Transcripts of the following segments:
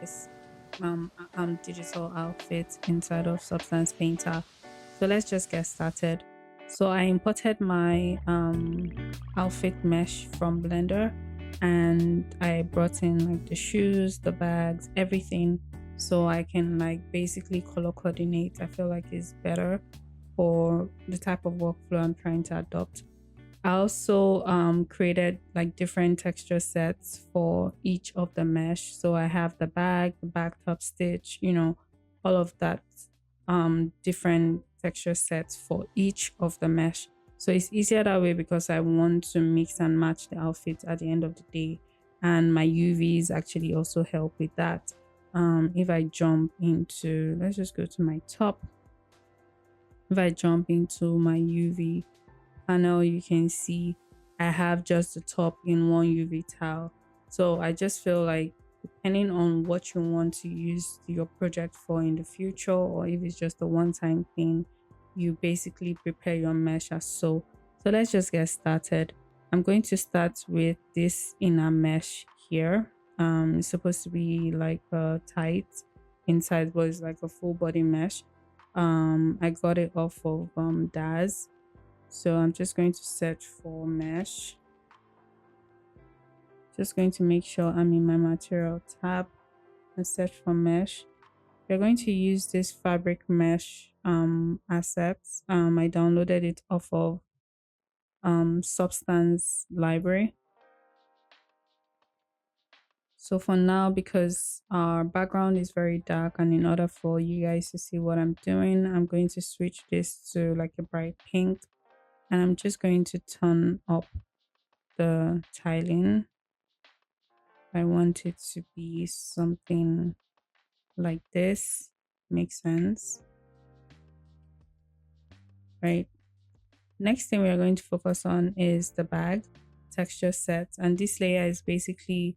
this digital outfit inside of Substance Painter. So let's just get started. So I imported my outfit mesh from Blender, and I brought in like the shoes, the bags, everything, so I can like basically color coordinate. I feel like it's better for the type of workflow I'm trying to adopt. I also created like different texture sets for each of the mesh. So I have the bag, the back top stitch, all of that different texture sets for each of the mesh. So it's easier that way because I want to mix and match the outfit at the end of the day. And my UVs actually also help with that. If I jump into, let's just go to my top. If I jump into my UV panel, you can see I have just the top in one UV tile. So I just feel like depending on what you want to use your project for in the future, or if it's just a one-time thing, you basically prepare your mesh as so. So let's just get started. I'm going to start with this inner mesh here. It's supposed to be like a tight inside, but it's like a full body mesh. I got it off of Daz. So I'm just going to search for mesh. Just going to make sure I'm in my material tab and search for mesh. We're going to use this fabric mesh assets. I downloaded it off of Substance library. So for now, because our background is very dark, and in order for you guys to see what I'm doing, I'm going to switch this to like a bright pink, and I'm just going to turn up the tiling. I want it to be something like this. Makes sense, right? Next thing we are going to focus on is the bag texture set. And this layer is basically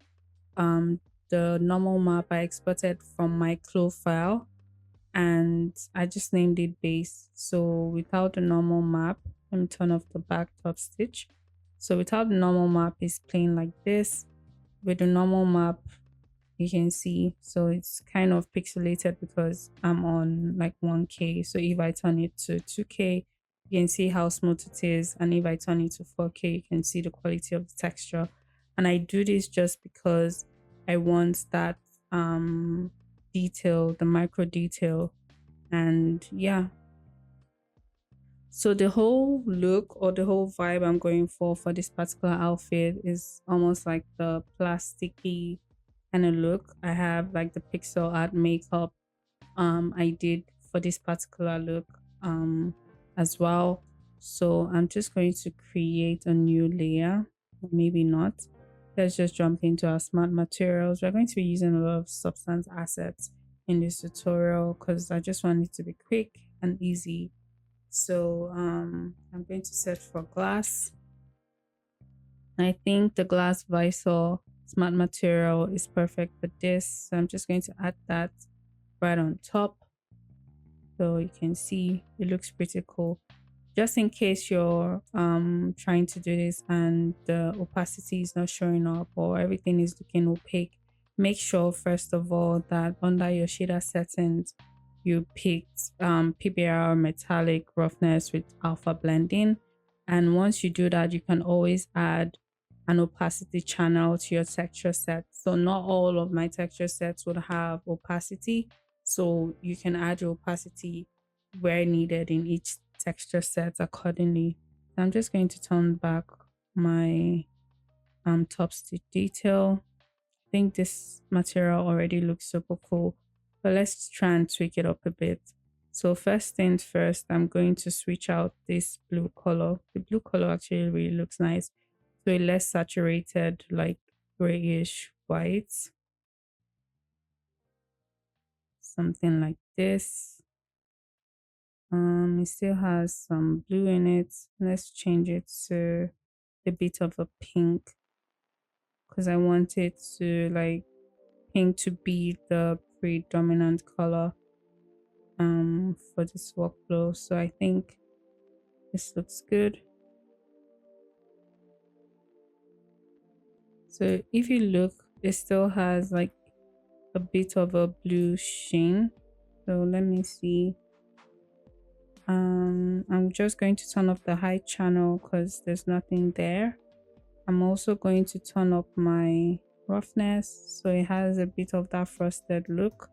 um, the normal map I exported from my Clo file, and I just named it base. So without the normal map, let me turn off the back top stitch. So without the normal map, is plain like this. With the normal map, you can see, so it's kind of pixelated because I'm on like 1K. So if I turn it to 2K, you can see how smooth it is, and if I turn it to 4K, you can see the quality of the texture. And I do this just because I want that detail, the micro detail. And yeah, so the whole look or the whole vibe I'm going for this particular outfit is almost like the plasticky kind of look. I have like the pixel art makeup I did for this particular look as well. So I'm just going to create a new layer, or maybe not. Let's just jump into our smart materials. We're going to be using a lot of substance assets in this tutorial because I just want it to be quick and easy. So I'm going to search for glass. I think the glass visor smart material is perfect for this. So I'm just going to add that right on top. So you can see it looks pretty cool. Just in case you're trying to do this and the opacity is not showing up or everything is looking opaque, make sure first of all that under your shader settings you picked PBR metallic roughness with alpha blending. And once you do that, you can always add an opacity channel to your texture set. So not all of my texture sets would have opacity, so you can add your opacity where needed in each texture set accordingly. I'm just going to turn back my top stitch detail. I think this material already looks super cool, but let's try and tweak it up a bit. So first things first, I'm going to switch out this blue color. The blue color actually really looks nice. So a less saturated, like grayish white, something like this. It still has some blue in it. Let's change it to a bit of a pink because I want it to like pink to be the predominant color for this workflow. So I think this looks good. So if you look, it still has like a bit of a blue sheen. So let me see. I'm just going to turn off the high channel because there's nothing there. I'm also going to turn up my roughness so it has a bit of that frosted look,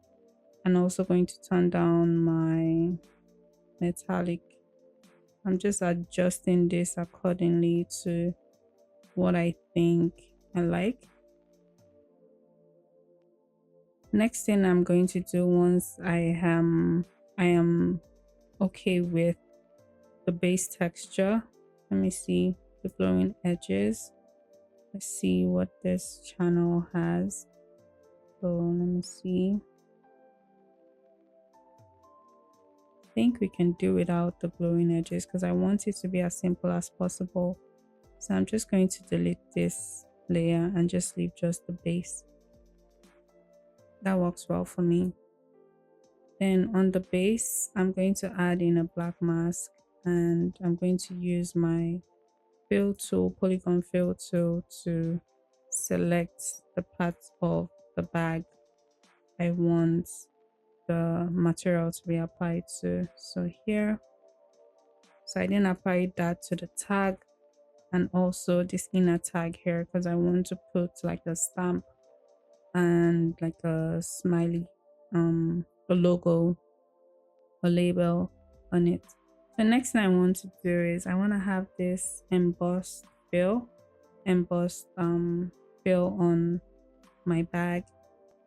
and also going to turn down my metallic. I'm just adjusting this accordingly to what I think I like. Next thing I'm going to do, once I am okay with the base texture, let me see the glowing edges. Let's see what this channel has. So let me see. I think we can do without the glowing edges because I want it to be as simple as possible. So I'm just going to delete this layer and just leave just the base. That works well for me. Then on the base, I'm going to add in a black mask, and I'm going to use my fill tool, polygon fill tool, to select the parts of the bag I want the material to be applied to. So here, so I didn't apply that to the tag and also this inner tag here because I want to put like a stamp and like a smiley, a logo, a label on it. The next thing I want to do is I want to have this embossed fill on my bag.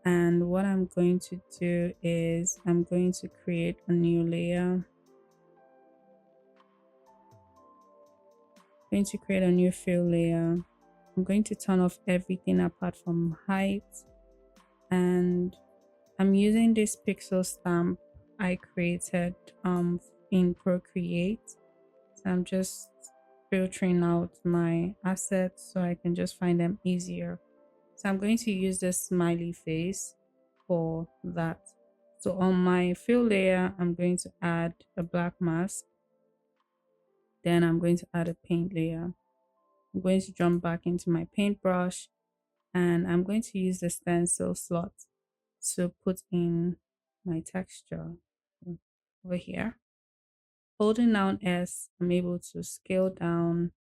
And what I'm going to do is I'm going to create a new layer. I'm going to create a new fill layer. I'm going to turn off everything apart from height, and I'm using this pixel stamp I created in Procreate. So I'm just filtering out my assets so I can just find them easier. So I'm going to use this smiley face for that. So on my fill layer, I'm going to add a black mask. Then I'm going to add a paint layer. I'm going to jump back into my paintbrush, and I'm going to use the stencil slot to put in my texture over here. Holding down S, I'm able to scale down.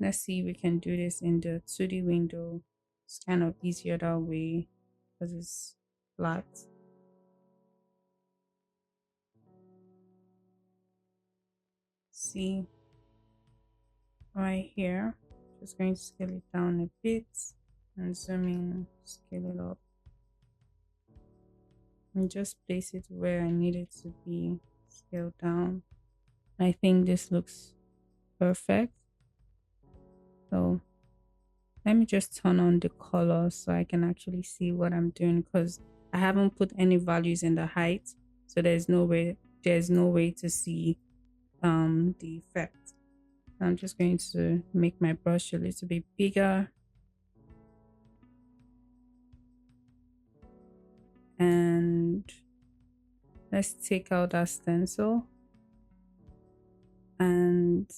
Let's see if we can do this in the 2D window. It's kind of easier that way because it's flat. See right here, just going to scale it down a bit and zoom in, scale it up, and just place it where I need it to be scaled down. I think this looks perfect. So let me just turn on the color so I can actually see what I'm doing, because I haven't put any values in the height, so there's no way to see the effect. I'm just going to make my brush a little bit bigger, and let's take out that stencil and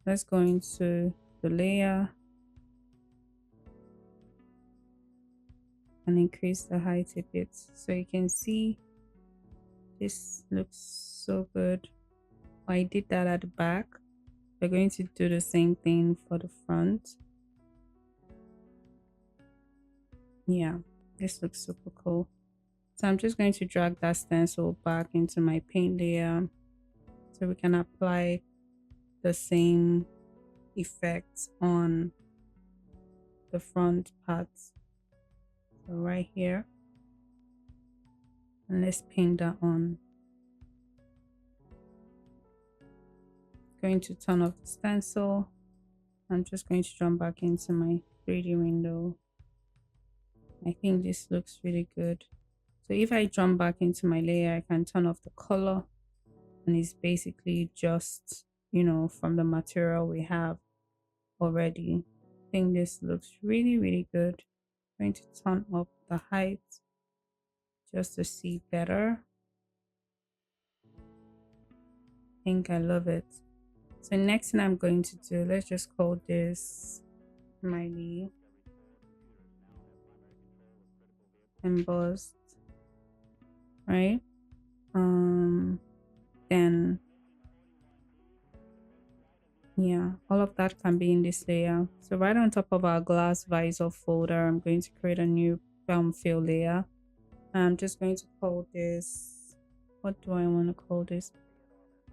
let's go into the layer and increase the height a bit so you can see this looks so good. I did that at the back. We're going to do the same thing for the front. Yeah, this looks super cool. So I'm just going to drag that stencil back into my paint layer so we can apply the same effect on the front parts. So right here, and let's paint that on. Going to turn off the stencil. I'm just going to jump back into my 3D window. I think this looks really good. So if I jump back into my layer, I can turn off the color, and it's basically just, you know, from the material we have already. I think this looks really, really good. I'm going to turn up the height just to see better. I think I love it. So next thing I'm going to do, let's just call this smiley. embossed, right? Um, then yeah, all of that can be in this layer. So right on top of our glass visor folder, I'm going to create a new fill layer. I'm just going to call this, what do I want to call this?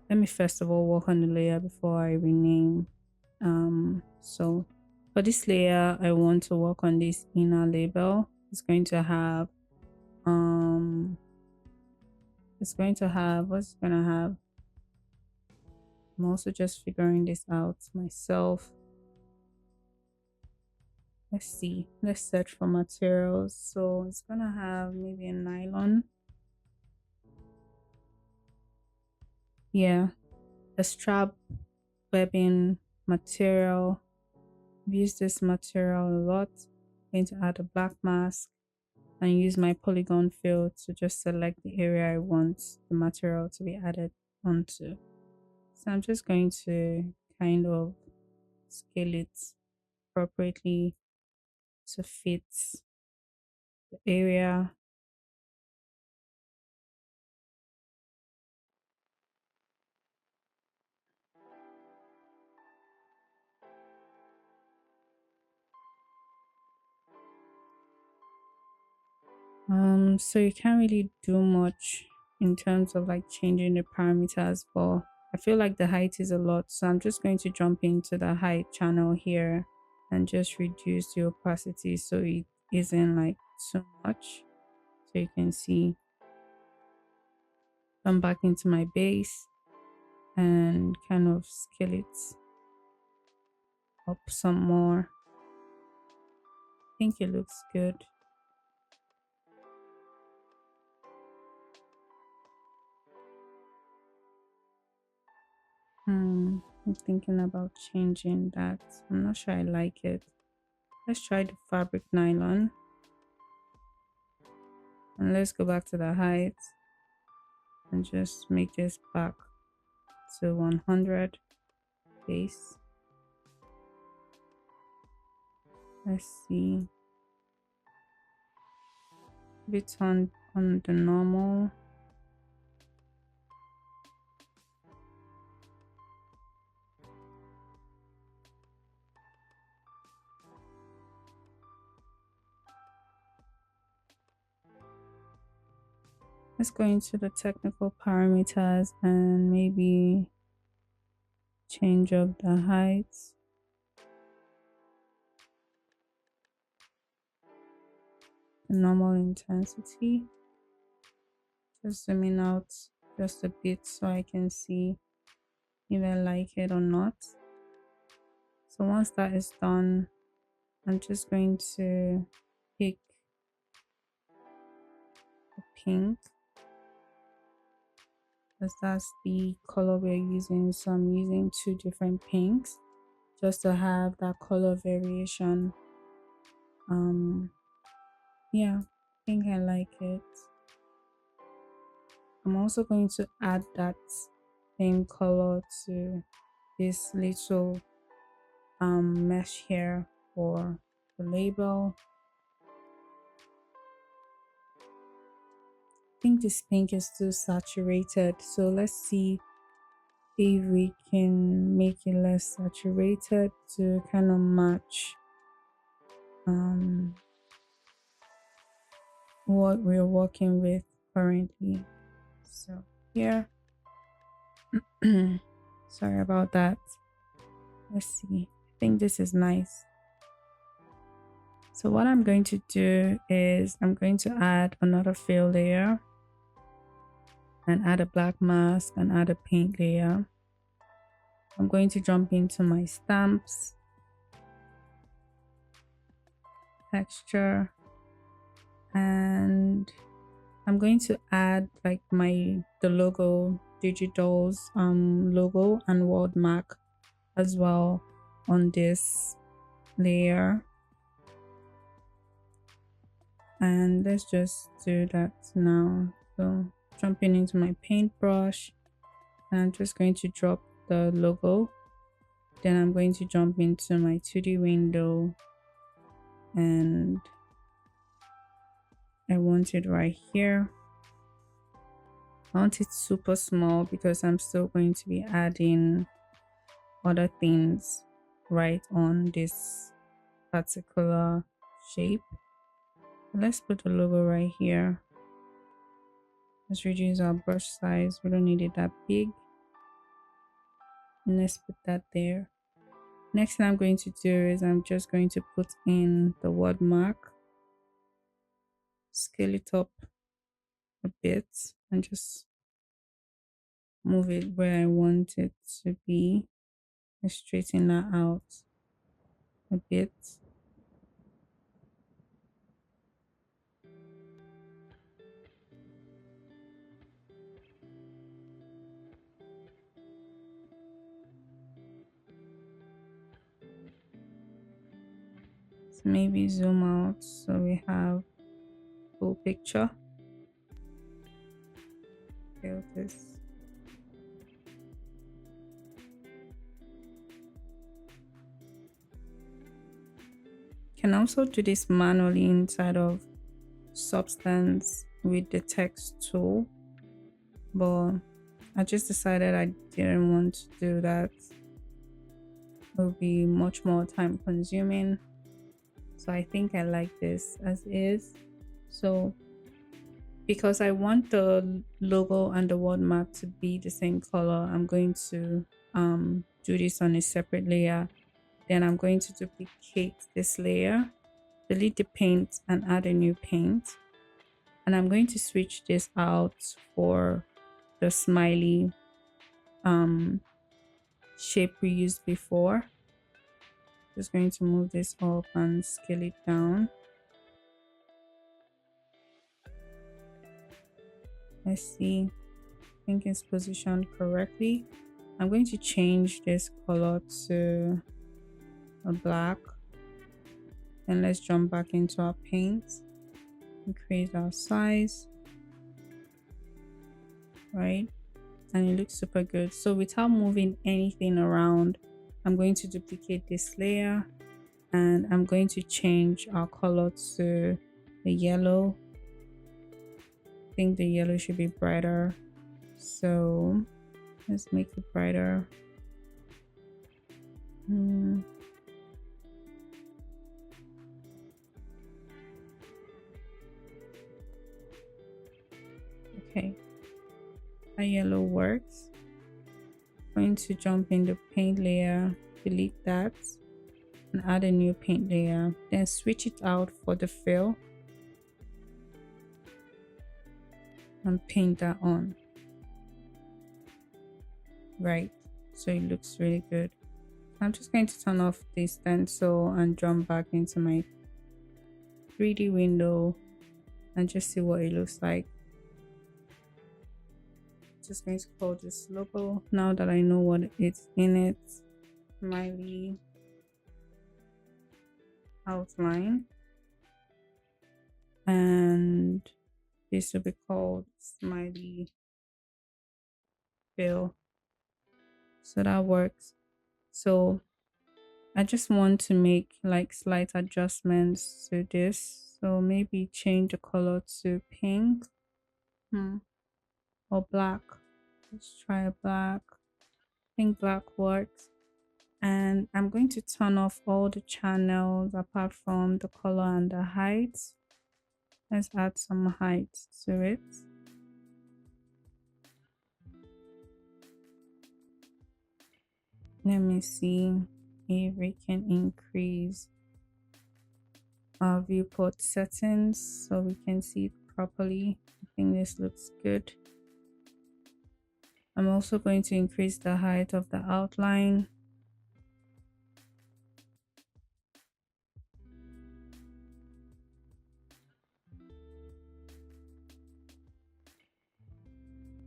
Let me first of all work on the layer before I rename. So for this layer, I want to work on this inner label. It's going to have, what's it gonna have? I'm also just figuring this out myself. Let's see, let's search for materials. So it's gonna have maybe a nylon. Yeah, a strap webbing material. I've used this material a lot. I'm going to add a black mask and use my polygon fill to just select the area I want the material to be added onto. So I'm just going to kind of scale it appropriately to fit the area. So you can't really do much in terms of like changing the parameters, but I feel like the height is a lot. So I'm just going to jump into the height channel here and just reduce the opacity so it isn't like too much. So you can see, come back into my base and kind of scale it up some more. I think it looks good. I'm thinking about changing that. I'm not sure I like it. Let's try the fabric nylon. And let's go back to the height and just make this back to 100 base. Let's see. Bit on the normal. Let's go into the technical parameters and maybe change up the height. The normal intensity. Just zooming out just a bit so I can see if I like it or not. So once that is done, I'm just going to pick a pink because that's the color we're using. So I'm using two different pinks just to have that color variation. Yeah, I think I like it. I'm also going to add that same color to this little mesh here for the label. I think this pink is too saturated, so let's see if we can make it less saturated to kind of match what we're working with currently. So here, sorry about that. Let's see, I think this is nice. So what I'm going to do is I'm going to add another fill layer and add a black mask and add a paint layer. I'm going to jump into my stamps, texture, and I'm going to add like the logo, Digital's logo and word mark as well on this layer. And let's just do that now. So jumping into my paintbrush, and I'm just going to drop the logo. Then I'm going to jump into my 2D window and I want it right here. I want it super small because I'm still going to be adding other things right on this particular shape. Let's put the logo right here. Let's reduce our brush size. We don't need it that big. And let's put that there. Next thing I'm going to do is I'm just going to put in the word mark, scale it up a bit, and just move it where I want it to be. And straighten that out a bit. So maybe zoom out so we have full picture. Scale this. Can also do this manually inside of Substance with the text tool, but I just decided I didn't want to do that. It will be much more time consuming, so I think I like this as is. So because I want the logo and the word mark to be the same color, I'm going to do this on a separate layer. Then I'm going to duplicate this layer, delete the paint and add a new paint. And I'm going to switch this out for the smiley shape we used before. Just going to move this up and scale it down. Let's see. I think it's positioned correctly. I'm going to change this color to a black. And let's jump back into our paint. Increase our size. Right? And it looks super good. So without moving anything around, I'm going to duplicate this layer and I'm going to change our color to the yellow. I think the yellow should be brighter, so let's make it brighter. Okay, our yellow works. Going to jump in the paint layer, delete that and add a new paint layer, then switch it out for the fill and paint that on. Right, so it looks really good. I'm just going to turn off the stencil and jump back into my 3D window and just see what it looks like. Just going to call this logo now that I know what it's in it. Smiley outline, and this will be called smiley fill. So that works. So I just want to make like slight adjustments to this, so maybe change the color to pink or black. Let's try a black. I think black works. And I'm going to turn off all the channels apart from the color and the height. Let's add some height to it. Let me see if we can increase our viewport settings so we can see it properly. I think this looks good. I'm also going to increase the height of the outline.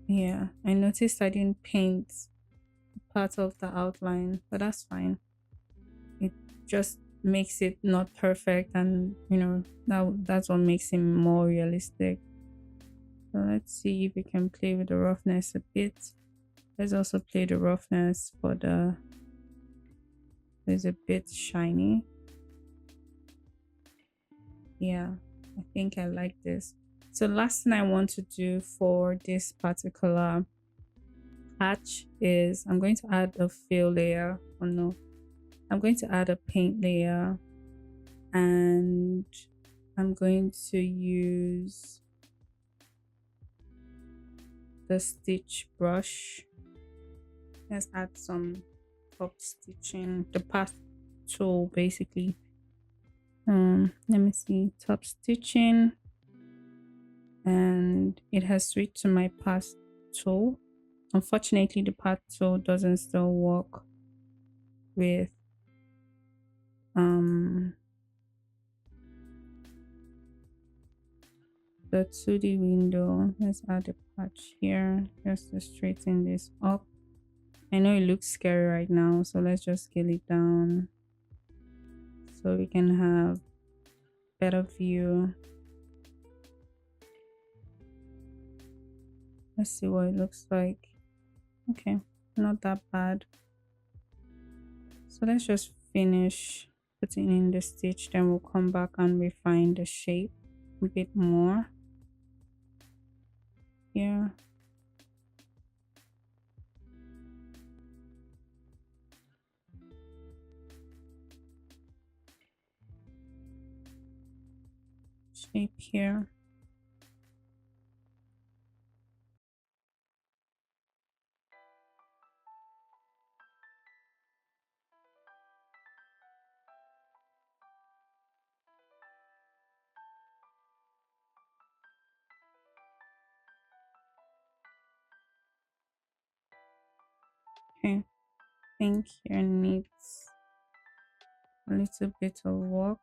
Yeah, I noticed I didn't paint part of the outline, but that's fine. It just makes it not perfect, and you know, that's what makes it more realistic. So let's see if we can play with the roughness a bit. Let's also play the roughness for the, there's a bit shiny. Yeah, I think I like this. So last thing I want to do for this particular patch is I'm going to add a fill layer. Oh no, I'm going to add a paint layer, and I'm going to use the stitch brush. Let's add some top stitching, the path tool basically. Let me see, top stitching, and it has switched to my path tool. Unfortunately, the path tool doesn't still work with the 2D window. Let's add a patch here just to straighten this up. I know it looks scary right now, so let's just scale it down so we can have better view. Let's see what it looks like. Okay, not that bad. So let's just finish putting in the stitch, then we'll come back and refine the shape a bit more here. Shape here. Okay, I think here needs a little bit of work.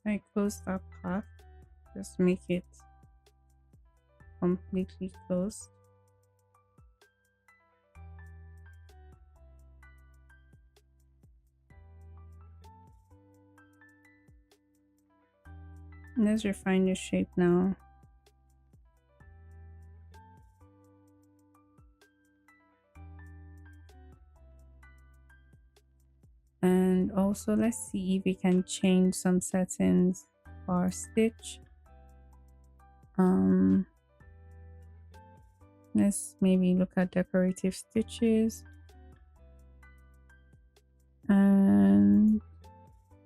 I close that path, just make it completely closed. Let's refine the shape now. And also let's see if we can change some settings for our stitch. Let's maybe look at decorative stitches and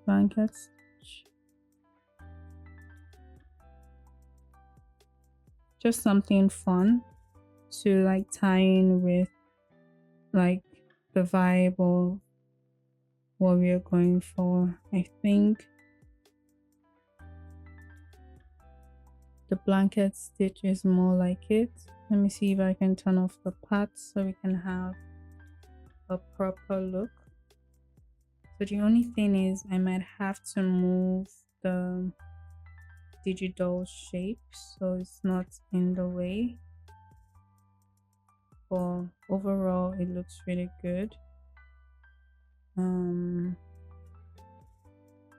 blanket stitch. Just something fun to like tie in with like the vibe of what we are going for. I think the blanket stitch is more like it. Let me see if I can turn off the parts so we can have a proper look. So the only thing is I might have to move the digital shape so it's not in the way, but overall it looks really good.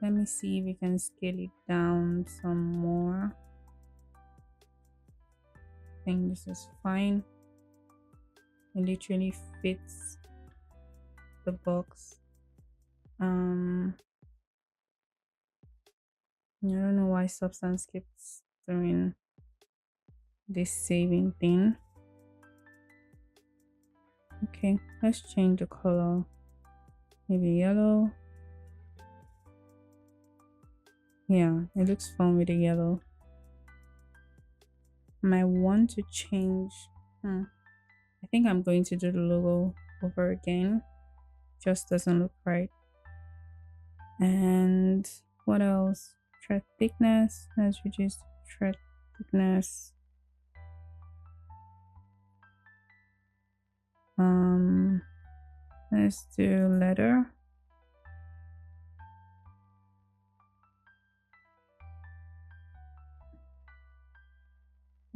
Let me see if we can scale it down some more. I think this is fine. It literally fits the box. I don't know why Substance keeps doing this saving thing. Okay, let's change the color. Maybe yellow. Yeah, it looks fun with the yellow. Might want to change. I think I'm going to do the logo over again. Just doesn't look right. And what else? Thread thickness. Let's reduce thread thickness. Let's do leather.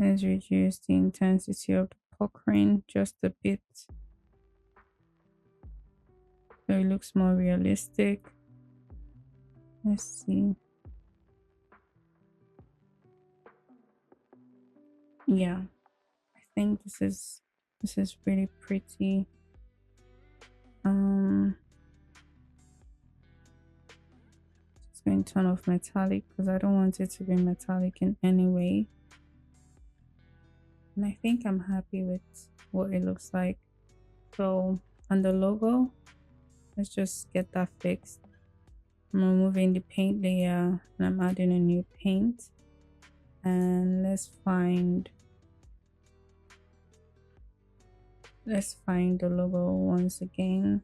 Let's reduce the intensity of the puckering just a bit so it looks more realistic. Let's see. Yeah, I think this is really pretty. Um just going to turn off metallic because I don't want it to be metallic in any way. And I think I'm happy with what it looks like. So on the logo, let's just get that fixed. I'm removing the paint layer and I'm adding a new paint. And let's find the logo once again.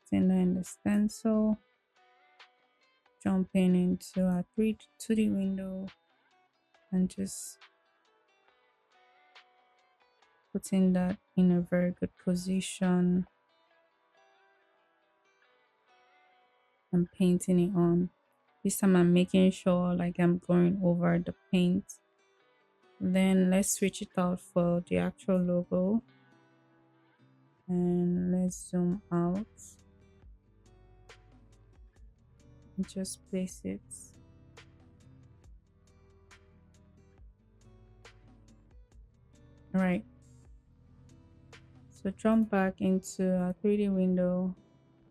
Send in the stencil, jumping into our 2D window and just putting that in a very good position and painting it on. This time I'm making sure like I'm going over the paint. Then let's switch it out for the actual logo and let's zoom out and just place it. All right, so jump back into a 3D window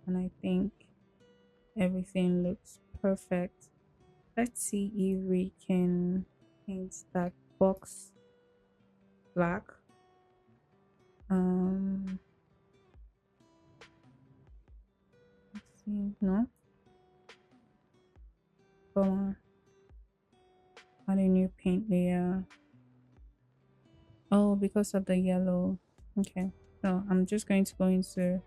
and I think everything looks perfect. Let's see if we can paint that box black. Let's see. No, come on, add a new paint layer. Oh, because of the yellow. Okay, so I'm just going to go into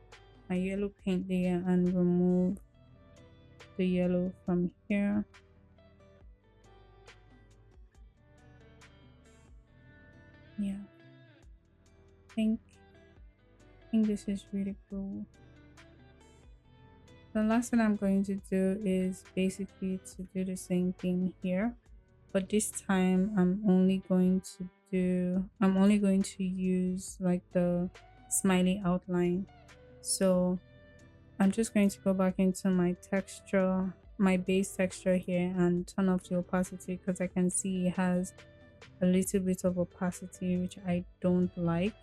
my yellow paint layer and remove the yellow from here. Yeah, I think this is really cool. The last thing I'm going to do is basically to do the same thing here, but this time I'm only going to use like the smiley outline. So I'm just going to go back into my texture, my base texture here, and turn off the opacity because I can see it has a little bit of opacity which I don't like.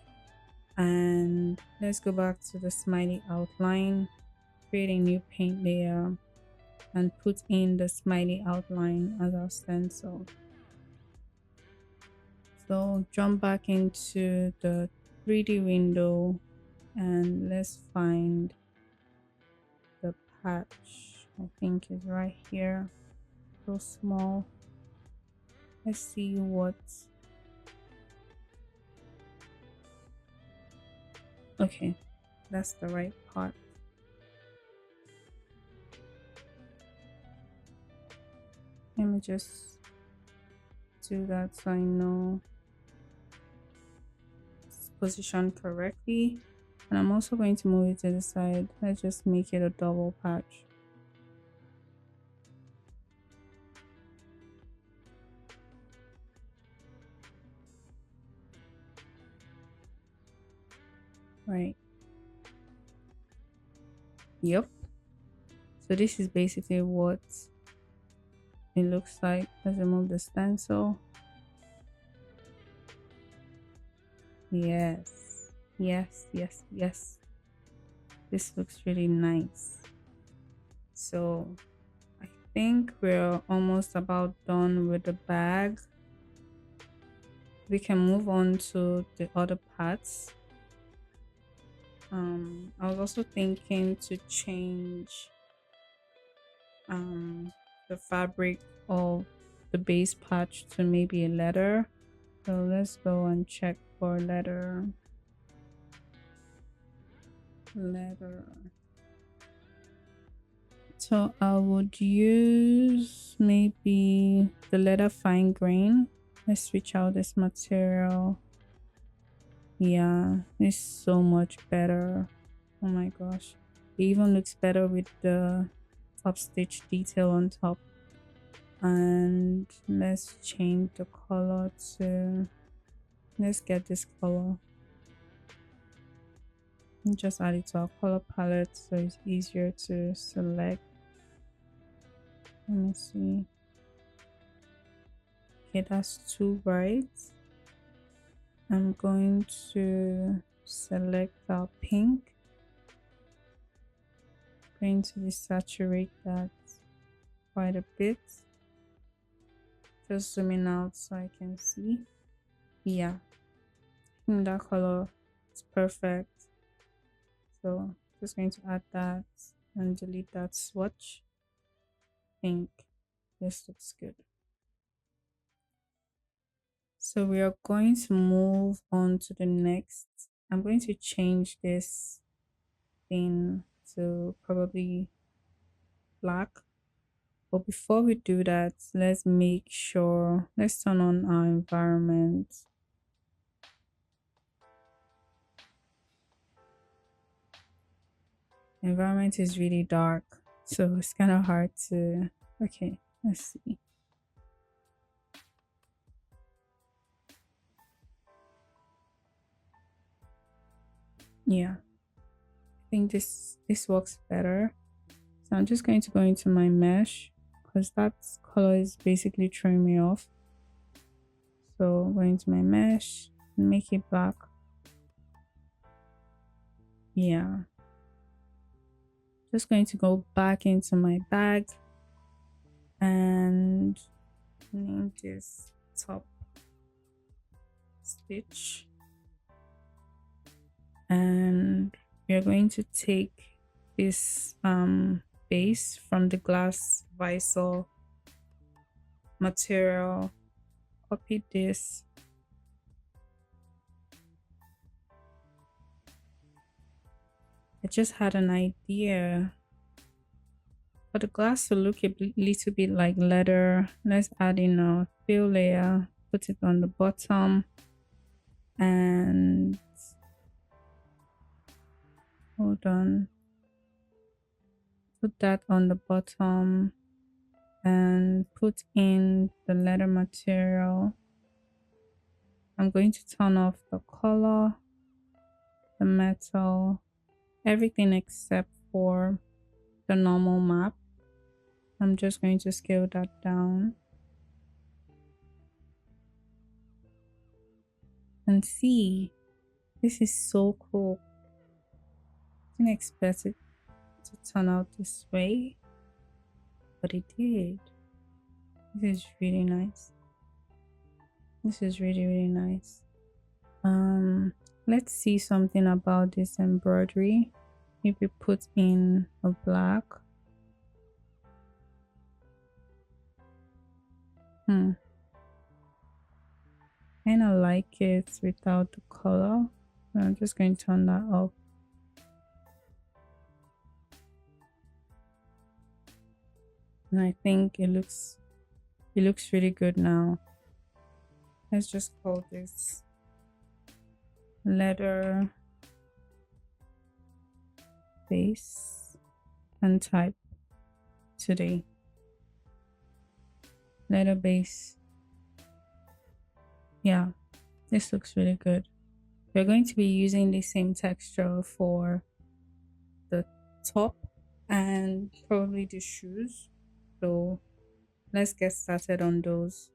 And let's go back to the smiley outline, create a new paint layer and put in the smiley outline as our stencil. So jump back into the 3D window and let's find the patch. I think is right here. So small. Let's see what. Okay, that's the right part. Let me just do that so I know it's positioned correctly. And I'm also going to move it to the side. Let's just make it a double patch. Right. Yep. So this is basically what it looks like. Let's remove the stencil. Yes. Yes, yes, yes. This looks really nice. So I think we're almost about done with the bag. We can move on to the other parts. I was also thinking to change the fabric of the base patch to maybe a leather. So let's go and check for leather. So I would use maybe the leather fine grain. Let's switch out this material. Yeah, it's so much better. Oh my gosh, it even looks better with the top stitch detail on top. And let's change the color to, let's get this color and just add it to our color palette so it's easier to select. Let me see. Okay, that's too bright. I'm going to select our pink. Going to desaturate that quite a bit. Just zooming out so I can see. Yeah, I think that color is perfect. So just going to add that and delete that swatch. I think this looks good. So we are going to move on to the next. I'm going to change this thing to probably black. But before we do that, let's make sure, let's turn on our environment. Environment is really dark, so it's kind of hard to, okay, let's see. Yeah, I think this works better. So I'm just going to go into my mesh because that color is basically throwing me off. So going to my mesh and make it black. Yeah. Just going to go back into my bag and name this top stitch. And we are going to take this base from the glass visor material, copy this, I just had an idea for the glass to look a little bit like leather. Let's add in a fill layer, put it on the bottom, and hold on, put that on the bottom and put in the leather material. I'm going to turn off the color, the metal, everything except for the normal map. I'm just going to scale that down and see. This is so cool. Didn't expect it to turn out this way, but it did. This is really nice. This is really nice. Let's see something about this embroidery. If we put in a black, kind of like it without the color. I'm just going to turn that up. And I think it looks really good now. Let's just call this leather base and type today. Leather base. Yeah, this looks really good. We're going to be using the same texture for the top and probably the shoes. So let's get started on those.